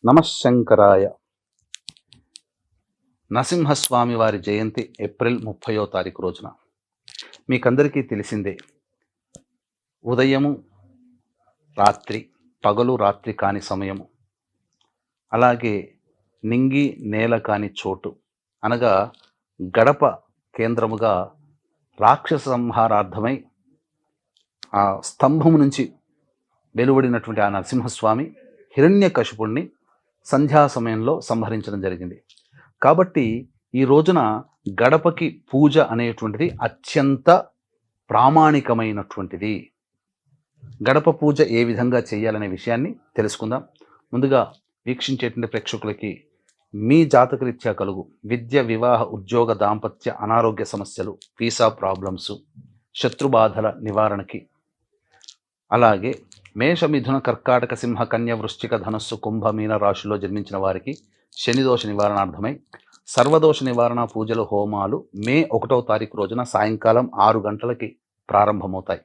నమఃశంకరాయ. నరసింహస్వామి వారి జయంతి ఏప్రిల్ 30వ తారీఖు రోజున. మీకందరికీ తెలిసిందే, ఉదయము రాత్రి, పగలు రాత్రి కాని సమయము, అలాగే నింగి నేల కాని చోటు అనగా గడప కేంద్రముగా రాక్షస సంహారార్థమై ఆ స్తంభము నుంచి వెలువడినటువంటి ఆ నరసింహస్వామి హిరణ్యకశిపుణ్ణి సంధ్యా సమయంలో సంహరించడం జరిగింది. కాబట్టి ఈ రోజున గడపకి పూజ అనేటువంటిది అత్యంత ప్రామాణికమైనటువంటిది. గడప పూజ ఏ విధంగా చేయాలనే విషయాన్ని తెలుసుకుందాం. ముందుగా వీక్షించేటువంటి ప్రేక్షకులకి మీ జాతకరీత్యా కలుగు విద్య, వివాహ, ఉద్యోగ, దాంపత్య, అనారోగ్య సమస్యలు, వీసా ప్రాబ్లమ్స్, శత్రుబాధల నివారణకి, అలాగే మేష, మిథున, కర్కాటక, సింహ, కన్య, వృశ్చిక, ధనస్సు, కుంభ, మీన రాశిలో జన్మించిన వారికి శనిదోష నివారణార్థమై సర్వదోష నివారణ పూజలు, హోమాలు మే 1వ తారీఖు రోజున సాయంకాలం 6 గంటలకి ప్రారంభమవుతాయి.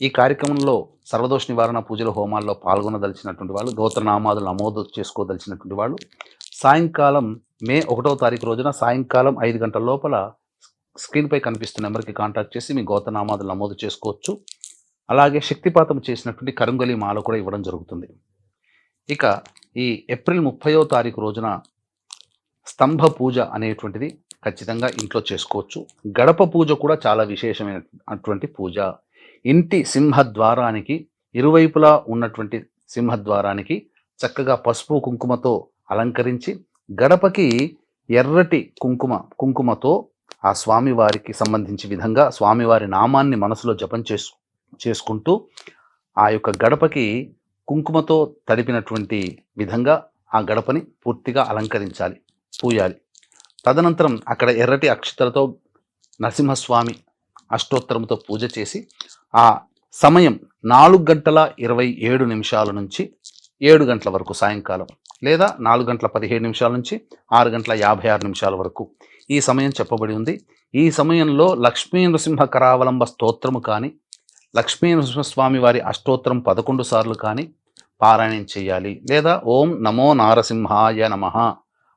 ఈ కార్యక్రమంలో సర్వదోష నివారణ పూజలు, హోమాల్లో పాల్గొనదలిచినటువంటి వాళ్ళు, గోత్రనామాలు నమోదు చేసుకోదలిచినటువంటి వాళ్ళు సాయంకాలం మే 1వ తారీఖు రోజున సాయంకాలం 5 గంటల లోపల స్క్రీన్పై కనిపిస్తున్న నెంబర్కి కాంటాక్ట్ చేసి మీ గోత్రనామాలు నమోదు చేసుకోవచ్చు. అలాగే శక్తిపాతం చేసినటువంటి కరుంగలి మాల కూడా ఇవ్వడం జరుగుతుంది. ఇక ఈ ఏప్రిల్ 30వ తారీఖు రోజున స్తంభ పూజ అనేటువంటిది ఖచ్చితంగా ఇంట్లో చేసుకోవచ్చు. గడప పూజ కూడా చాలా విశేషమైనటువంటి పూజ. ఇంటి సింహద్వారానికి ఇరువైపులా ఉన్నటువంటి సింహద్వారానికి చక్కగా పసుపు కుంకుమతో అలంకరించి గడపకి ఎర్రటి కుంకుమతో ఆ స్వామివారికి సంబంధించి విధంగా స్వామివారి నామాన్ని మనసులో జపం చేసుకుంటూ ఆ యొక్క గడపకి కుంకుమతో తడిపినటువంటి విధంగా ఆ గడపని పూర్తిగా అలంకరించాలి, పూయాలి. తదనంతరం అక్కడ ఎర్రటి అక్షతలతో నరసింహస్వామి అష్టోత్తరంతో పూజ చేసి ఆ సమయం 4:27 నుంచి 7 గంటల వరకు సాయంకాలం, లేదా 4:17 నుంచి 6:56 వరకు ఈ సమయం చెప్పబడి ఉంది. ఈ సమయంలో లక్ష్మీ నృసింహ కరావలంబ స్తోత్రము కానీ, లక్ష్మీ నరసింహస్వామి వారి అష్టోత్తరం 11 సార్లు కానీ పారాయణం చేయాలి. లేదా ఓం నమో నారసింహాయ నమః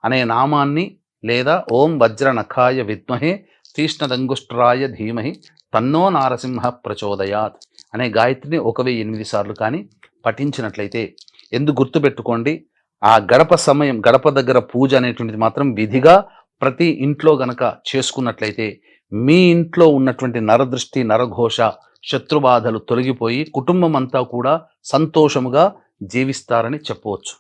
అనే నామాన్ని, లేదా ఓం వజ్రనఖాయ విద్మహే తీష్ణదంగుష్ట్రాయ ధీమహి తన్నో నారసింహ ప్రచోదయాత్ అనే గాయత్రిని 1008 సార్లు కానీ పఠించినట్లయితే, ఎందుకు గుర్తుపెట్టుకోండి, ఆ గడప దగ్గర పూజ అనేటువంటిది మాత్రం విధిగా ప్రతి ఇంట్లో గనక చేసుకున్నట్లయితే మీ ఇంట్లో ఉన్నటువంటి నరదృష్టి, నరఘోష, శత్రుబాధలు తొలగిపోయి కుటుంబం అంతా కూడా సంతోషముగా జీవిస్తారని చెప్పవచ్చు.